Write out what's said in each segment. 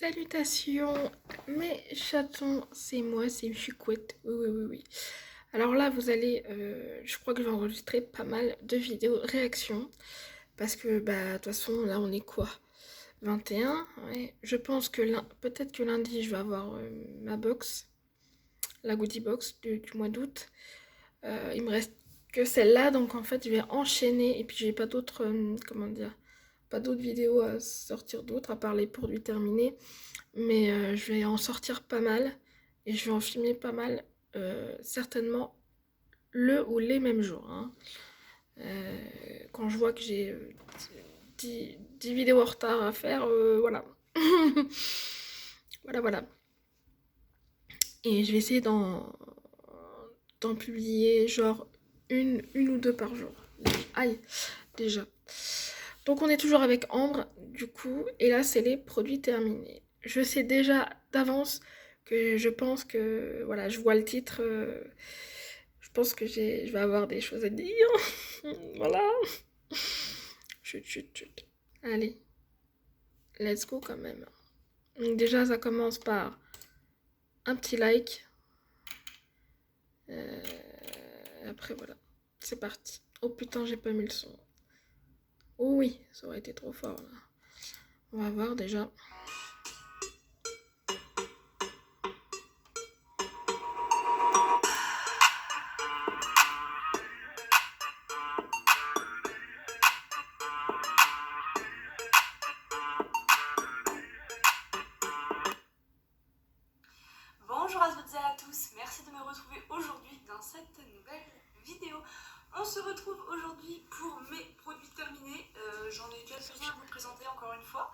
Salutations, mes chatons, c'est moi, c'est Choucouette. Oui. Alors là, je crois que je vais enregistrer pas mal de vidéos réactions. Parce que, de toute façon, là, on est quoi? 21, ouais. Je pense que peut-être que lundi, je vais avoir ma box, la goodie box du mois d'août. Il me reste que celle-là, donc en fait, je vais enchaîner. Et puis, j'ai pas d'autres, comment dire, pas d'autres vidéos à sortir d'autres, à part les produits terminés. Mais je vais en sortir pas mal et je vais en filmer pas mal, certainement le ou les mêmes jours, hein. Euh, Quand je vois que j'ai 10 vidéos en retard à faire, voilà. Voilà. Et je vais essayer d'en publier genre une ou deux par jour. Aïe, déjà. Donc on est toujours avec Ambre, du coup, et là c'est les produits terminés. Je sais déjà d'avance que je pense que, voilà, je vois le titre, je pense que je vais avoir des choses à dire. Voilà. Chut. Allez, let's go quand même. Donc déjà ça commence par un petit like. Euh, Après voilà, c'est parti. Oh putain, j'ai pas mis le son. Oh oui, ça aurait été trop fort là. On va voir déjà. Bonjour à toutes et à tous, merci de me retrouver aujourd'hui dans cette nouvelle vidéo. On se retrouve aujourd'hui pour mes produits terminés. J'en ai quelques-uns à vous présenter encore une fois.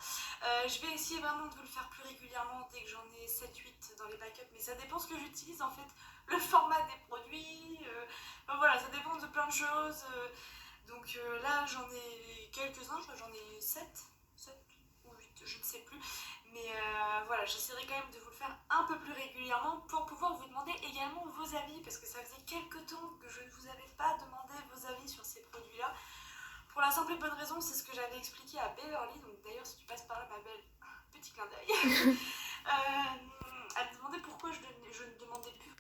Je vais essayer vraiment de vous le faire plus régulièrement dès que j'en ai 7-8 dans les backups, mais ça dépend ce que j'utilise en fait, le format des produits. Voilà, ça dépend de plein de choses. Donc là j'en ai quelques-uns, je crois que j'en ai 7 ou 8, je ne sais plus. Mais voilà, j'essaierai quand même de vous le faire un peu plus régulièrement pour pouvoir vous demander également vos avis, parce que ça faisait quelques temps que je ne vous avais pas demandé vos avis sur ces produits-là. Pour la simple et bonne raison, c'est ce que j'avais expliqué à Beverly, donc d'ailleurs si tu passes par là ma belle, petit clin d'œil, à me demander pourquoi je ne demandais plus.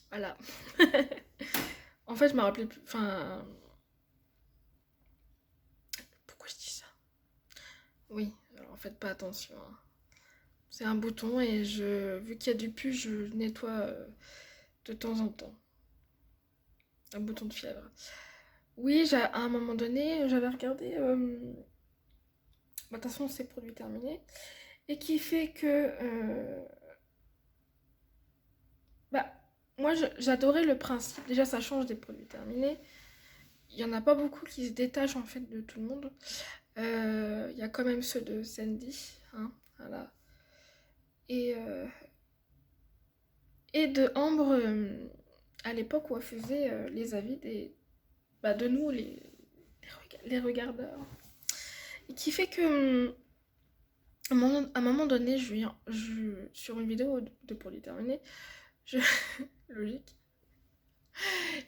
Voilà. En fait, je me rappelais plus. Enfin. Pourquoi je dis ça? Oui, alors faites pas attention, hein. C'est un bouton et vu qu'il y a du pus, je nettoie de temps en temps. Un bouton de fièvre. Oui, à un moment donné, j'avais regardé. De toute façon, c'est produit terminé. Et qui fait que. Bah, moi, j'adorais le principe. Déjà, ça change des produits terminés. Il y en a pas beaucoup qui se détachent en fait de tout le monde. Il y a quand même ceux de Sandy, hein, voilà. Et, euh, et de Ambre, à l'époque où elle faisait les avis de nous, les regardeurs. Et qui fait que, à un moment donné, sur une vidéo de produits terminés, je, logique,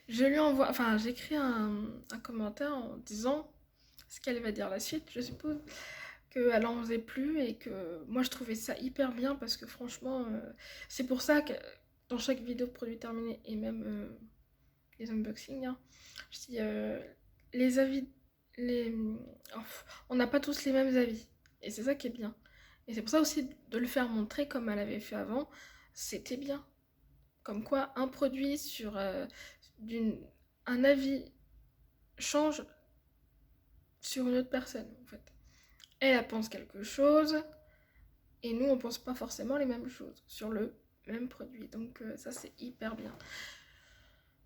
je lui envoie, enfin, j'écris un commentaire en disant ce qu'elle va dire la suite, je suppose, qu'elle en faisait plus et que moi je trouvais ça hyper bien parce que franchement, c'est pour ça que dans chaque vidéo produit terminé et même les unboxings, hein, je dis les avis, les, oh, on n'a pas tous les mêmes avis et c'est ça qui est bien. Et c'est pour ça aussi de le faire montrer comme elle avait fait avant, c'était bien. Comme quoi un produit sur d'une, un avis change sur une autre personne en fait. Elle pense quelque chose et nous on pense pas forcément les mêmes choses sur le même produit. Donc ça c'est hyper bien.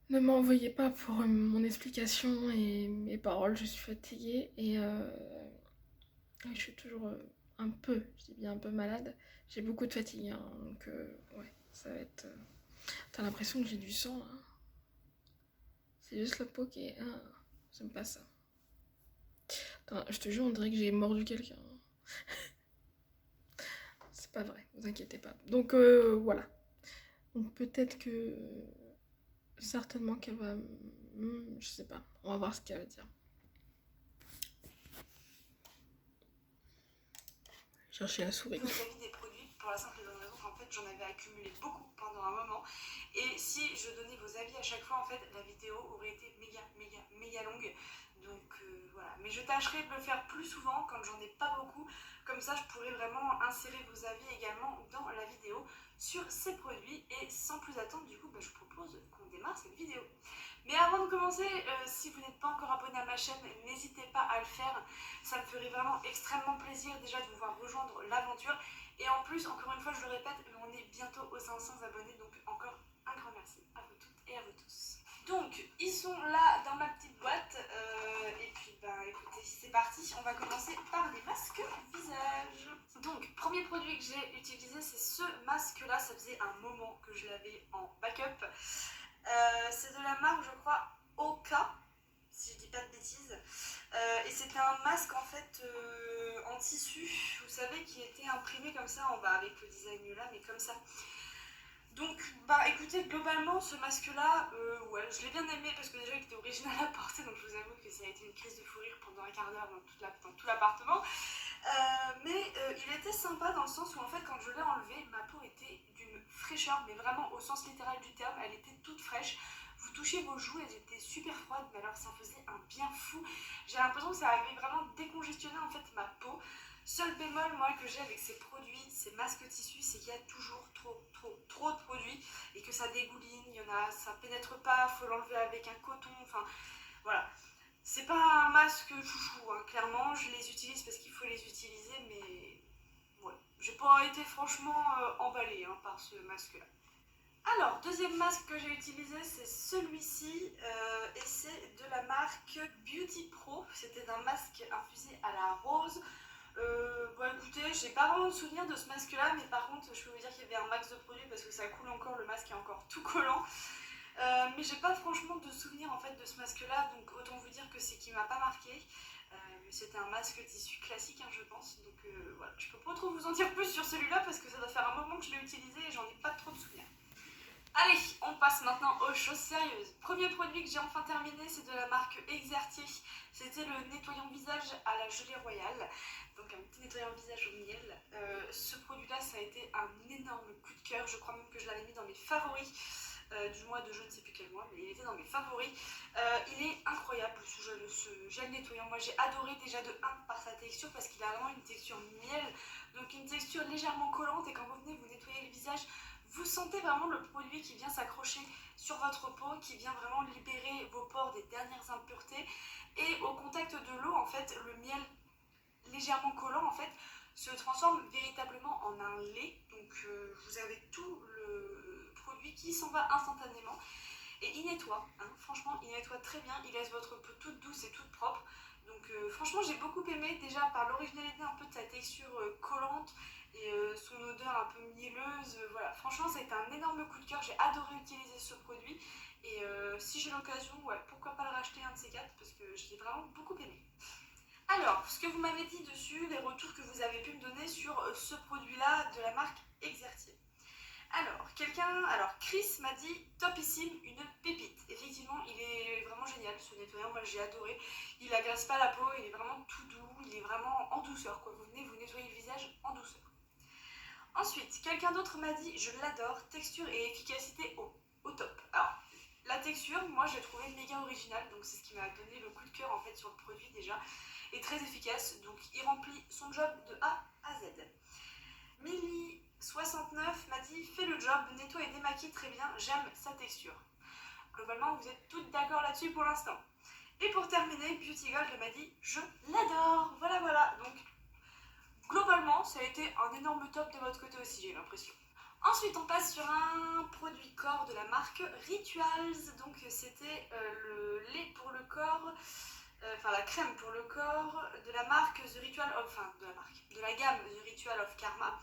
Ne m'envoyez pas pour mon explication et mes paroles, je suis fatiguée et je suis toujours un peu, je dis bien un peu malade. J'ai beaucoup de fatigue, hein, donc ouais, ça va être... T'as l'impression que j'ai du sang, hein. C'est juste la peau qui est... Ah, j'aime pas ça. Attends, je te jure, on dirait que j'ai mordu quelqu'un. C'est pas vrai, vous inquiétez pas. Donc voilà. Donc peut-être que... Certainement qu'elle va... Je sais pas. On va voir ce qu'elle va dire. chercher la souris. Vos avis des produits pour la simple et bonne raison qu'en fait j'en avais accumulé beaucoup pendant un moment et si je donnais vos avis à chaque fois en fait la vidéo aurait été méga longue donc voilà, mais je tâcherai de le faire plus souvent quand j'en ai pas beaucoup, comme ça je pourrais vraiment insérer vos avis également dans la vidéo sur ces produits et sans plus attendre du coup je propose qu'on démarre cette vidéo. Mais avant de commencer, si vous n'êtes pas encore abonné à ma chaîne, n'hésitez pas à le faire. Ça me ferait vraiment extrêmement plaisir déjà de vous voir rejoindre l'aventure. Et en plus, encore une fois, je le répète, on est bientôt aux 500 abonnés. Donc encore un grand merci à vous toutes et à vous tous. Donc, ils sont là dans ma petite boîte. Et puis, écoutez, c'est parti. On va commencer par les masques visage. Donc, premier produit que j'ai utilisé, c'est ce masque-là. Ça faisait un moment que je l'avais en backup. C'est de la marque, je crois, Oka, si je dis pas de bêtises. Et c'était un masque en fait en tissu, vous savez, qui était imprimé comme ça en bas, avec le design là, mais comme ça. Donc, écoutez, globalement, ce masque-là, ouais, je l'ai bien aimé parce que déjà il était original à porter, donc je vous avoue que ça a été une crise de fou rire pendant un quart d'heure dans tout l'appartement. Mais il était sympa dans le sens où en fait quand je l'ai enlevé, ma peau était d'une fraîcheur, mais vraiment au sens littéral du terme, elle était toute fraîche. Vous touchez vos joues, elles étaient super froides, mais alors ça faisait un bien fou. J'ai l'impression que ça avait vraiment décongestionné en fait ma peau. Seul bémol moi que j'ai avec ces produits, ces masques tissus, c'est qu'il y a toujours trop de produits et que ça dégouline, il y en a, ça pénètre pas, faut l'enlever avec un coton, enfin voilà. C'est pas un masque chouchou, hein. Clairement, je les utilise parce qu'il faut les utiliser, mais ouais, j'ai pas été franchement emballée par ce masque-là. Alors, deuxième masque que j'ai utilisé, c'est celui-ci, et c'est de la marque Beauty Pro. C'était un masque infusé à la rose. Écoutez, j'ai pas vraiment de souvenir de ce masque-là, mais par contre, je peux vous dire qu'il y avait un max de produits parce que ça coule encore, le masque est encore tout collant. Mais j'ai pas franchement de souvenir en fait de ce masque là, donc autant vous dire que c'est qui m'a pas marqué. C'était un masque tissu classique, je pense, donc voilà, je peux pas trop vous en dire plus sur celui-là parce que ça doit faire un moment que je l'ai utilisé et j'en ai pas trop de souvenirs. Allez, on passe maintenant aux choses sérieuses. Premier produit que j'ai enfin terminé, c'est de la marque Exertier. C'était le nettoyant visage à la gelée royale, donc un petit nettoyant visage au miel. Ce produit-là, ça a été un énorme coup de cœur, je crois même que je l'avais mis dans mes favoris. Du mois de je ne sais plus quel mois, mais il était dans mes favoris. Il est incroyable ce gel nettoyant. Moi j'ai adoré déjà de 1 par sa texture parce qu'il a vraiment une texture miel, donc une texture légèrement collante et quand vous venez vous nettoyer le visage, vous sentez vraiment le produit qui vient s'accrocher sur votre peau, qui vient vraiment libérer vos pores des dernières impuretés et au contact de l'eau en fait le miel légèrement collant en fait se transforme véritablement en un lait, donc vous avez tout le produit qui s'en va instantanément et il nettoie, franchement il nettoie très bien, il laisse votre peau toute douce et toute propre, donc franchement j'ai beaucoup aimé déjà par l'originalité un peu de sa texture collante et son odeur un peu mielleuse, voilà, franchement ça a été un énorme coup de cœur, j'ai adoré utiliser ce produit et si j'ai l'occasion, ouais, pourquoi pas le racheter un de ces quatre parce que je l'ai vraiment beaucoup aimé. Alors, ce que vous m'avez dit dessus, les retours que vous avez pu me donner sur ce produit-là de la marque Exertier. Alors, Chris m'a dit topissime, une pépite. Effectivement, il est vraiment génial ce nettoyant, moi j'ai adoré. Il agace pas la peau, il est vraiment tout doux, il est vraiment en douceur quoi. Vous venez vous nettoyer le visage en douceur. Ensuite, quelqu'un d'autre m'a dit je l'adore, texture et efficacité au top. Alors, la texture, moi j'ai trouvé méga originale, donc c'est ce qui m'a donné le coup de cœur en fait sur le produit déjà. Et très efficace, donc il remplit son job de A à Z. Milly69 m'a dit fais le job, nettoie et démaquille très bien, j'aime sa texture. Globalement, vous êtes toutes d'accord là-dessus pour l'instant. Et pour terminer, Beauty Gold m'a dit je l'adore. Voilà. Donc, globalement, ça a été un énorme top de votre côté aussi, j'ai l'impression. Ensuite, on passe sur un produit corps de la marque Rituals. Donc, c'était le lait pour le corps. La crème pour le corps de la marque The Ritual of, de la gamme The Ritual of Karma,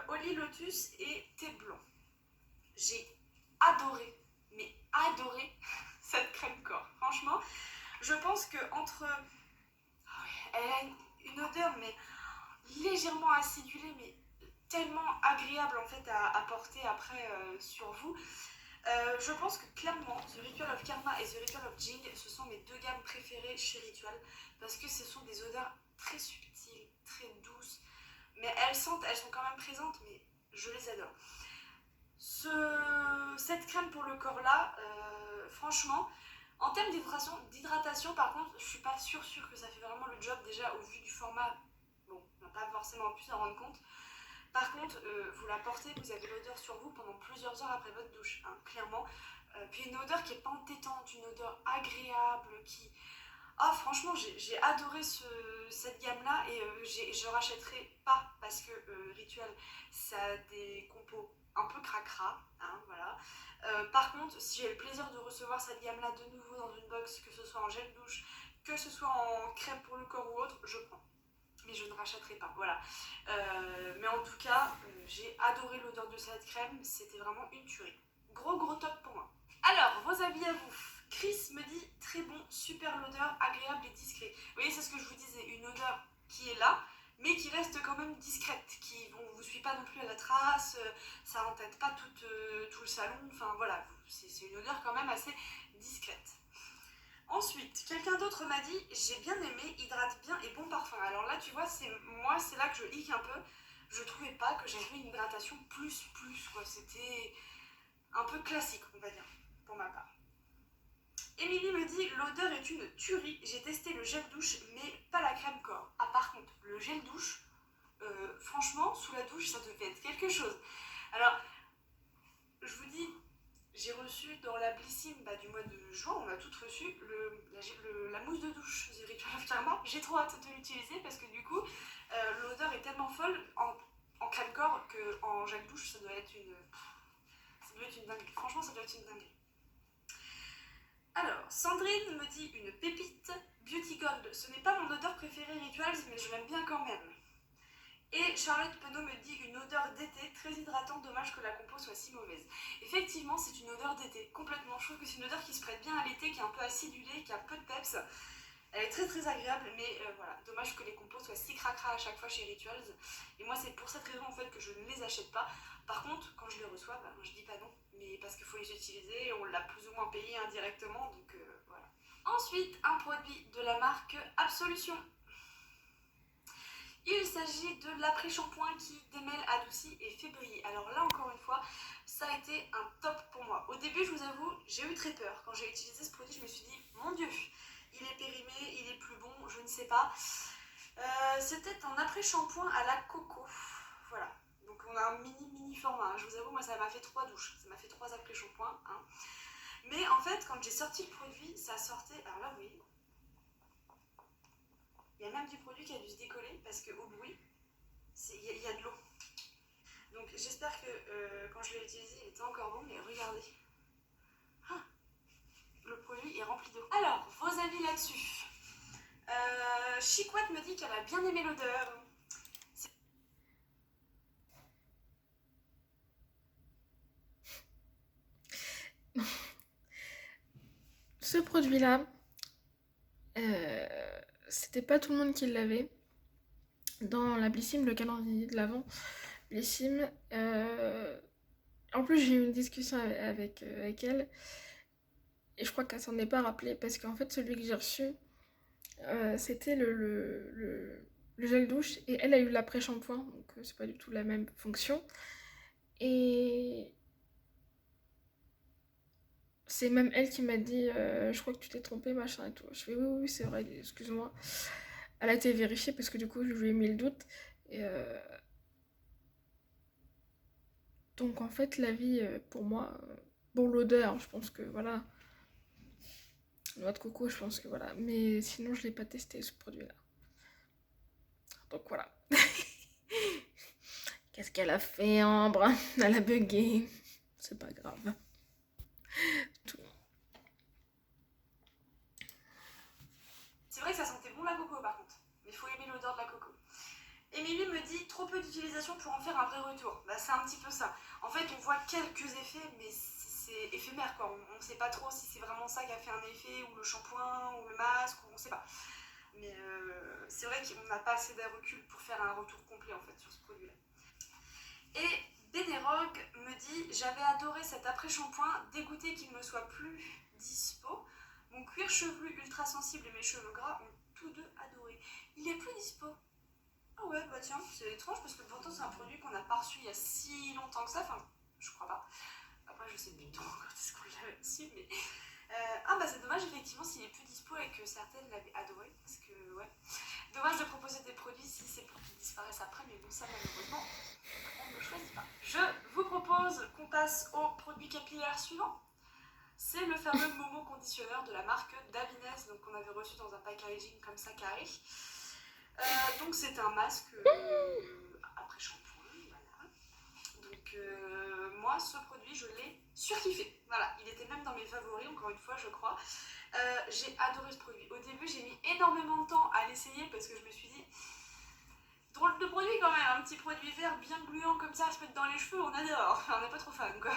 Holy Lotus et thé blanc. J'ai adoré cette crème corps. Franchement, je pense que elle a une odeur mais légèrement acidulée, mais tellement agréable en fait à porter après sur vous. Je pense que clairement The Ritual of Karma et The Ritual of Jing, ce sont mes deux gammes préférées chez Ritual parce que ce sont des odeurs très subtiles, très douces. mais elles sont quand même présentes, mais je les adore. Cette crème pour le corps là, franchement, en termes d'hydratation, par contre, je suis pas sûre que ça fait vraiment le job déjà au vu du format. Bon, on n'a pas forcément pu s'en rendre compte. Par contre, vous la portez, vous avez l'odeur sur vous pendant plusieurs heures après votre douche, hein, clairement. Puis une odeur qui est pas entêtante, une odeur agréable, qui... Ah, franchement, j'ai adoré cette gamme-là et je rachèterai pas parce que Rituel, ça a des compos un peu cracra, hein, voilà. Par contre, si j'ai le plaisir de recevoir cette gamme-là de nouveau dans une box, que ce soit en gel douche, que ce soit en crème pour le corps ou autre, je prends. Mais je ne rachèterai pas, voilà. Mais en tout cas, j'ai adoré l'odeur de cette crème, c'était vraiment une tuerie. Gros top pour moi. Alors, vos avis à vous. Chris me dit très bon, super l'odeur, agréable et discret. Vous voyez, c'est ce que je vous disais, une odeur qui est là, mais qui reste quand même discrète, qui ne vous suit pas non plus à la trace, ça n'entête pas tout le salon, enfin voilà, c'est une odeur quand même assez discrète. Ensuite, quelqu'un d'autre m'a dit, j'ai bien aimé, hydrate bien et bon parfum. Alors là, tu vois, moi, c'est là que je hic un peu. Je trouvais pas que j'avais une hydratation plus, quoi. C'était un peu classique, on va dire, pour ma part. Émilie me dit, l'odeur est une tuerie. J'ai testé le gel douche, mais pas la crème corps. Ah, par contre, le gel douche, franchement, sous la douche, ça devait être quelque chose. Alors, je vous dis, j'ai reçu dans la Blissim du mois de juin, on a toutes reçu la mousse de douche The Ritual of Karma. J'ai trop hâte de l'utiliser parce que du coup, l'odeur est tellement folle en crème corps qu'en gel douche, ça doit être une dinguerie. Franchement, ça doit être une dinguerie. Alors, Sandrine me dit une pépite. Beauty Gold, ce n'est pas mon odeur préférée Rituals, mais je l'aime bien quand même. Et Charlotte Penaud me dit une odeur d'été, très hydratante, dommage que la compo soit si mauvaise. Effectivement, c'est une odeur d'été, complètement. Je trouve que c'est une odeur qui se prête bien à l'été, qui est un peu acidulée, qui a peu de peps. Elle est très agréable, mais voilà, dommage que les compos soient si cracra à chaque fois chez Rituals. Et moi, c'est pour cette raison en fait que je ne les achète pas. Par contre, quand je les reçois, je dis pas non, mais parce qu'il faut les utiliser, on l'a plus ou moins payé indirectement, donc voilà. Ensuite, un produit de la marque Absolution. Il s'agit de l'après-shampoing qui démêle, adoucit et fait briller. Alors là, encore une fois, ça a été un top pour moi. Au début, je vous avoue, j'ai eu très peur. Quand j'ai utilisé ce produit, je me suis dit, mon Dieu, il est périmé, il est plus bon, je ne sais pas. C'était un après-shampoing à la coco. Voilà. Donc on a un mini format. Je vous avoue, moi, ça m'a fait 3 douches. Ça m'a fait 3 après-shampoings. Hein. Mais en fait, quand j'ai sorti le produit, ça sortait... Alors là, oui. Il y a même du produit qui a dû se décoller parce qu'au bruit, il y a de l'eau. Donc j'espère que quand je l'ai utilisé, il était encore bon, mais regardez. Ah, le produit est rempli d'eau. Alors, vos avis là-dessus. Chiquette me dit qu'elle a bien aimé l'odeur. Ce produit-là, c'était pas tout le monde qui l'avait. Dans la Blissim, le calendrier de l'Avent, Blissim, en plus j'ai eu une discussion avec elle, et je crois qu'elle s'en est pas rappelée, parce qu'en fait celui que j'ai reçu, c'était le gel douche, et elle a eu l'après-shampoing, donc c'est pas du tout la même fonction. Et c'est même elle qui m'a dit je crois que tu t'es trompée, machin et tout. Je fais oui, c'est vrai, excuse-moi. Elle a été vérifiée parce que du coup je lui ai mis le doute. Et donc en fait la vie pour moi, bon l'odeur, je pense que voilà. Noix de coco, je pense que voilà. Mais sinon je l'ai pas testé ce produit-là. Donc voilà. Qu'est-ce qu'elle a fait, Ambre? Elle a bugué. C'est pas grave. Tout. C'est vrai que ça sentait bon la coco par contre. Mais il faut aimer l'odeur de la coco. Émilie me dit trop peu d'utilisation pour en faire un vrai retour. C'est un petit peu ça. En fait, on voit quelques effets, mais c'est éphémère quoi. On ne sait pas trop si c'est vraiment ça qui a fait un effet, ou le shampoing, ou le masque, ou on ne sait pas. Mais c'est vrai qu'on n'a pas assez de recul pour faire un retour complet en fait sur ce produit-là. Et Bénérogue me dit j'avais adoré cet après-shampoing, dégoûté qu'il ne soit plus dispo. Mon cuir chevelu ultra sensible et mes cheveux gras ont tous deux adoré. Il est plus dispo. Ah ouais, bah tiens, c'est étrange parce que pourtant c'est un produit qu'on n'a pas reçu il y a si longtemps que ça, enfin, je crois pas. Après, je sais plus trop quand est-ce qu'on l'a reçu, mais... ah bah c'est dommage effectivement s'il est plus dispo et que certaines l'avaient adoré, parce que ouais. Dommage de proposer des produits si c'est pour qu'ils disparaissent après, mais bon ça malheureusement, on ne choisit pas. Je vous propose qu'on passe au produit capillaire suivant. C'est le fameux Momo conditionneur de la marque Davines, donc on avait reçu dans un packaging comme ça carré. Donc c'est un masque après shampoing, voilà. Donc moi ce produit je l'ai surkiffé, voilà, il était même dans mes favoris encore une fois je crois. J'ai adoré ce produit. Au début j'ai mis énormément de temps à l'essayer parce que je me suis dit drôle de produit quand même, un petit produit vert bien gluant comme ça à se mettre dans les cheveux, on adore, enfin, on n'est pas trop fan quoi.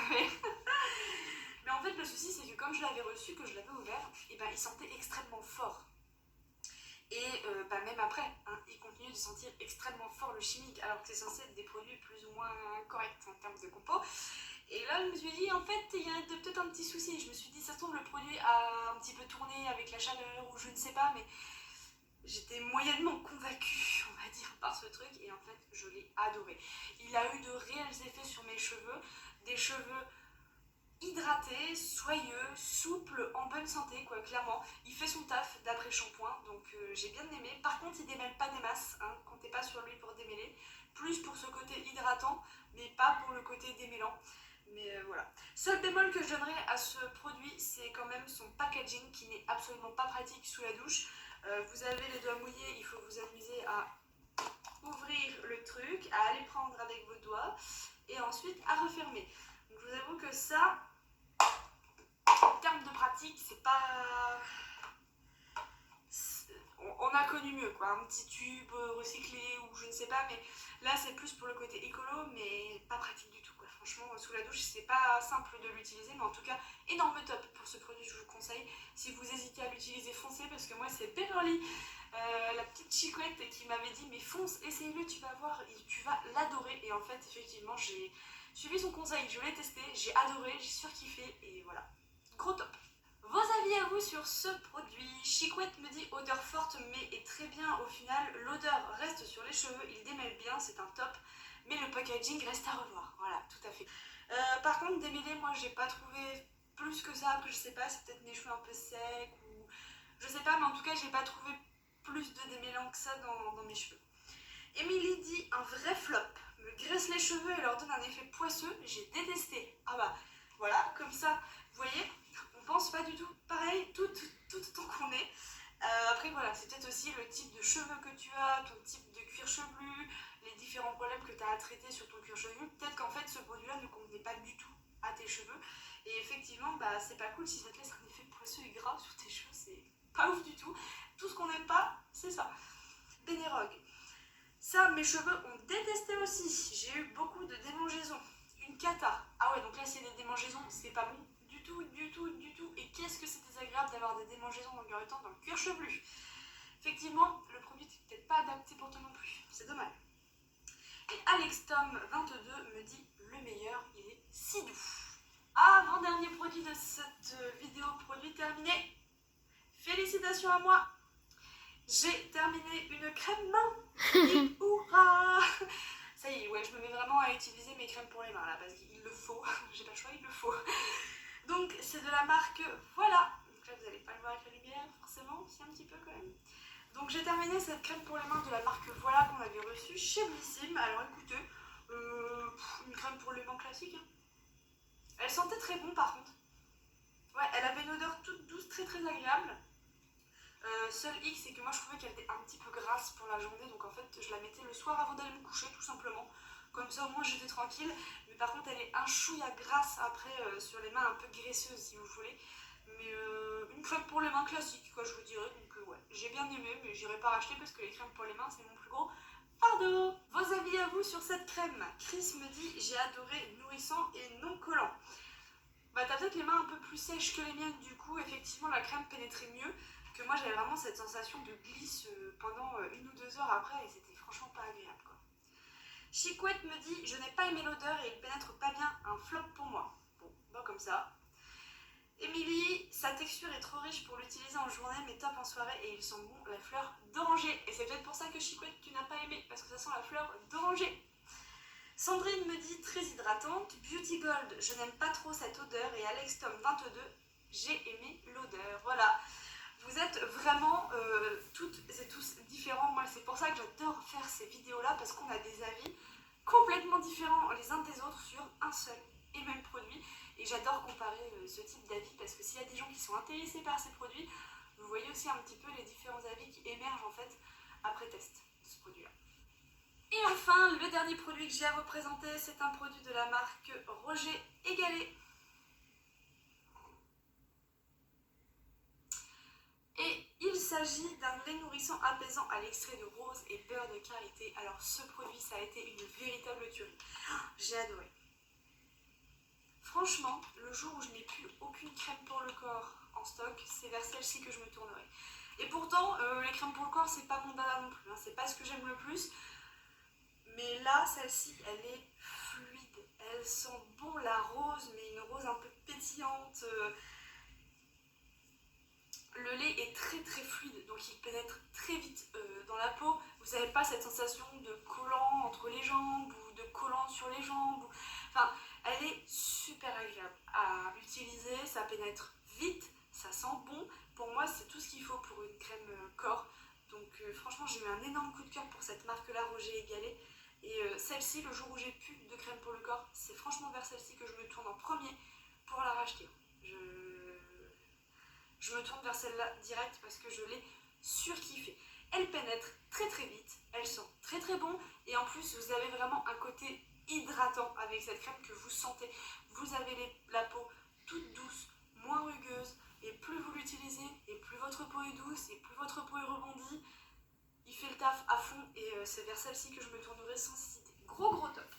Mais en fait le souci c'est que quand je l'avais reçu, que je l'avais ouvert, et ben il sentait extrêmement fort. Et bah, même après, hein, il continue de sentir extrêmement fort le chimique, alors que c'est censé être des produits plus ou moins corrects en termes de compo. Et là, je me suis dit, en fait, il y a peut-être un petit souci. Je me suis dit, ça se trouve, le produit a un petit peu tourné avec la chaleur ou je ne sais pas, mais j'étais moyennement convaincue, on va dire, par ce truc. Et en fait, je l'ai adoré. Il a eu de réels effets sur mes cheveux, des cheveux hydraté, soyeux, souple, en bonne santé quoi, clairement. Il fait son taf d'après shampoing, donc j'ai bien aimé. Par contre, il démêle pas des masses, hein, comptez pas sur lui pour démêler. Plus pour ce côté hydratant, mais pas pour le côté démêlant. Mais voilà. Seul bémol que je donnerais à ce produit, c'est quand même son packaging qui n'est absolument pas pratique sous la douche. Vous avez les doigts mouillés, il faut vous amuser à ouvrir le truc, à aller prendre avec vos doigts et ensuite à refermer. Donc je vous avoue que ça, en termes de pratique, c'est pas... On a connu mieux, quoi. Un petit tube recyclé ou je ne sais pas, mais là c'est plus pour le côté écolo, mais pas pratique du tout, quoi. Franchement, sous la douche, c'est pas simple de l'utiliser, mais en tout cas, énorme top pour ce produit, je vous conseille. Si vous hésitez à l'utiliser, foncez, parce que moi c'est Beverly, la petite chicouette qui m'avait dit, mais fonce, essaye-le, tu vas voir, et tu vas l'adorer. Et en fait, effectivement, j'ai suivi son conseil, je l'ai testé, j'ai adoré, j'ai surkiffé, et voilà. Gros top. Vos avis à vous sur ce produit? Chicouette me dit odeur forte mais est très bien au final. L'odeur reste sur les cheveux, il démêle bien, c'est un top. Mais le packaging reste à revoir. Voilà, tout à fait. Par contre, démêler, moi j'ai pas trouvé plus que ça. Après, je sais pas, c'est peut-être mes cheveux un peu secs ou je sais pas, mais en tout cas, j'ai pas trouvé plus de démêlant que ça dans mes cheveux. Émilie dit un vrai flop. Me graisse les cheveux et leur donne un effet poisseux. J'ai détesté. Ah bah voilà, comme ça, vous voyez, on pense pas du tout pareil tout autant qu'on est. Après voilà, c'est peut-être aussi le type de cheveux que tu as, ton type de cuir chevelu, les différents problèmes que tu as à traiter sur ton cuir chevelu. Peut-être qu'en fait ce produit-là ne convenait pas du tout à tes cheveux. Et effectivement, bah c'est pas cool si ça te laisse un effet poisseux et gras sur tes cheveux, c'est pas ouf du tout. Tout ce qu'on n'aime pas, c'est ça. Bénérogue. Ça, mes cheveux ont détesté aussi. J'ai eu beaucoup de démangeaisons. Une cata. Ah ouais, donc là, c'est des démangeaisons, c'est pas bon du tout, du tout, du tout. Et qu'est-ce que c'est désagréable d'avoir des démangeaisons dans le cuir chevelu. Effectivement, le produit n'est peut-être pas adapté pour toi non plus. C'est dommage. Et AlexTom22 me dit le meilleur, il est si doux. Avant-dernier produit de cette vidéo, produit terminé. Félicitations à moi. J'ai terminé une crème main. Et hurrah! Ça y est, ouais, je me mets vraiment à utiliser mes crèmes pour les mains là, parce qu'il le faut. J'ai pas le choix, il le faut. Donc, c'est de la marque Voilà. Donc là, vous n'allez pas le voir avec la lumière, forcément, c'est un petit peu quand même. Donc, j'ai terminé cette crème pour les mains de la marque Voilà qu'on avait reçue chez Blissim. Alors, écoutez, une crème pour les mains classique. Hein. Elle sentait très bon par contre. Ouais, elle avait une odeur toute douce, très très agréable. Seul hic, c'est que moi je trouvais qu'elle était un petit peu grasse pour la journée, donc en fait je la mettais le soir avant d'aller me coucher tout simplement. Comme ça au moins j'étais tranquille, mais par contre elle est un chouïa grasse après sur les mains, un peu graisseuse si vous voulez. Mais une crème pour les mains classique quoi je vous dirais, donc ouais, j'ai bien aimé mais j'irai pas racheter parce que les crèmes pour les mains c'est mon plus gros fardeau. Vos avis à vous sur cette crème? Chris me dit j'ai adoré, nourrissant et non collant. Bah t'as peut-être les mains un peu plus sèches que les miennes du coup, effectivement la crème pénétrait mieux. Que moi j'avais vraiment cette sensation de glisse pendant 1 ou 2 heures après et c'était franchement pas agréable quoi. Chicouette me dit je n'ai pas aimé l'odeur et il pénètre pas bien, un flop pour moi. Bon, bah comme ça. Émilie, sa texture est trop riche pour l'utiliser en journée, mais top en soirée et il sent bon la fleur d'oranger. Et c'est peut-être pour ça que Chicouette, tu n'as pas aimé, parce que ça sent la fleur d'oranger. Sandrine me dit très hydratante. Beauty Gold, je n'aime pas trop cette odeur. Et Alex Tom 22, j'ai aimé l'odeur. Voilà. Vous êtes vraiment toutes et tous différents. Moi, c'est pour ça que j'adore faire ces vidéos-là, parce qu'on a des avis complètement différents les uns des autres sur un seul et même produit. Et j'adore comparer ce type d'avis, parce que s'il y a des gens qui sont intéressés par ces produits, vous voyez aussi un petit peu les différents avis qui émergent en fait après test de ce produit-là. Et enfin, le dernier produit que j'ai à vous présenter, c'est un produit de la marque Roger et Gallet. Et il s'agit d'un lait nourrissant apaisant à l'extrait de rose et beurre de karité. Alors ce produit, ça a été une véritable tuerie. J'ai adoré. Franchement, le jour où je n'ai plus aucune crème pour le corps en stock, c'est vers celle-ci que je me tournerai. Et pourtant, les crèmes pour le corps, c'est pas mon dada non plus, hein. C'est pas ce que j'aime le plus. Mais là, celle-ci, elle est fluide. Elle sent bon la rose, mais une rose un peu pétillante. Le lait est très très fluide, donc il pénètre très vite dans la peau. Vous n'avez pas cette sensation de collant entre les jambes ou de collant sur les jambes. Enfin, elle est super agréable à utiliser, ça pénètre vite, ça sent bon. Pour moi, c'est tout ce qu'il faut pour une crème corps. Donc franchement, j'ai eu un énorme coup de cœur pour cette marque-là, Roger et Gallet. Et celle-ci, le jour où j'ai plus de crème pour le corps, c'est franchement vers celle-ci que je me tourne en premier pour la racheter. Je me tourne vers celle-là direct parce que je l'ai surkiffée. Elle pénètre très très vite, elle sent très très bon et en plus vous avez vraiment un côté hydratant avec cette crème que vous sentez. Vous avez la peau toute douce, moins rugueuse et plus vous l'utilisez et plus votre peau est douce et plus votre peau est rebondie. Il fait le taf à fond et c'est vers celle-ci que je me tournerai sans hésiter. Gros gros top.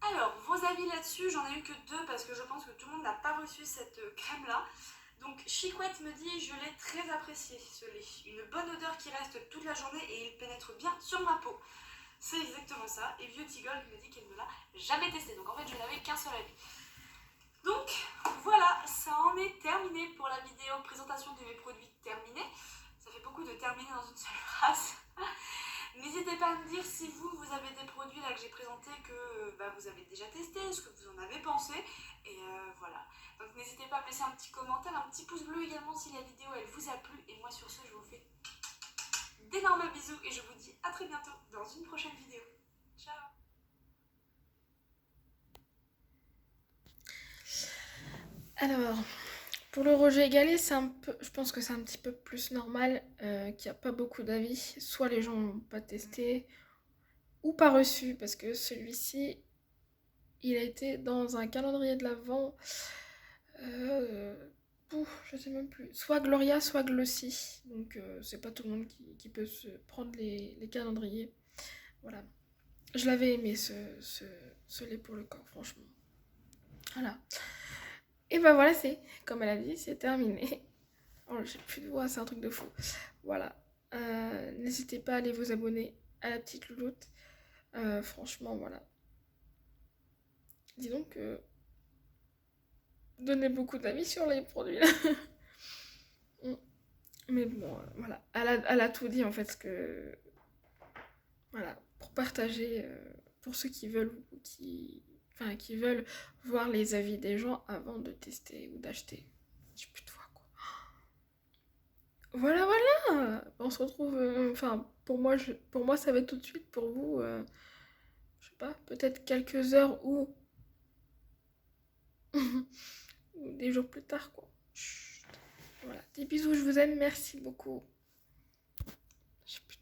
Alors, vos avis là-dessus, j'en ai eu que 2 parce que je pense que tout le monde n'a pas reçu cette crème-là. Donc, Chicouette me dit, je l'ai très apprécié ce lait. Une bonne odeur qui reste toute la journée et il pénètre bien sur ma peau. C'est exactement ça. Et Beauty Gold me dit qu'elle ne l'a jamais testé. Donc, en fait, je n'avais qu'un seul avis. Donc, voilà, ça en est terminé pour la vidéo présentation de mes produits terminés. Ça fait beaucoup de terminer dans une seule phrase. N'hésitez pas à me dire si vous avez des produits là que j'ai présentés que vous avez déjà testé, ce que vous en avez pensé. Et voilà. Donc n'hésitez pas à me laisser un petit commentaire, un petit pouce bleu également si la vidéo elle vous a plu. Et moi sur ce, je vous fais d'énormes bisous et je vous dis à très bientôt dans une prochaine vidéo. Ciao. Alors, pour le Roger Gallet, c'est un peu, je pense que c'est un petit peu plus normal, qu'il n'y a pas beaucoup d'avis. Soit les gens n'ont pas testé, ou pas reçu, parce que celui-ci, il a été dans un calendrier de l'Avent, je sais même plus, soit Gloria, soit Glossy. Donc c'est pas tout le monde qui peut se prendre les calendriers. Voilà. Je l'avais aimé ce lait pour le corps, franchement. Voilà. Et ben voilà, c'est, comme elle a dit, c'est terminé. Oh, j'ai plus de voix, c'est un truc de fou. Voilà. N'hésitez pas à aller vous abonner à la petite louloute. Franchement, voilà. Dis donc, donnez beaucoup d'avis sur les produits là. Mais bon, voilà. Elle a tout dit en fait, ce que. Voilà. Pour partager, pour ceux qui veulent qui veulent voir les avis des gens avant de tester ou d'acheter. J'ai plus de voix quoi. Voilà, voilà. On se retrouve. Pour moi, ça va être tout de suite. Pour vous, je sais pas, peut-être quelques heures ou des jours plus tard, quoi. Chut. Voilà. Des bisous, je vous aime. Merci beaucoup. J'ai plus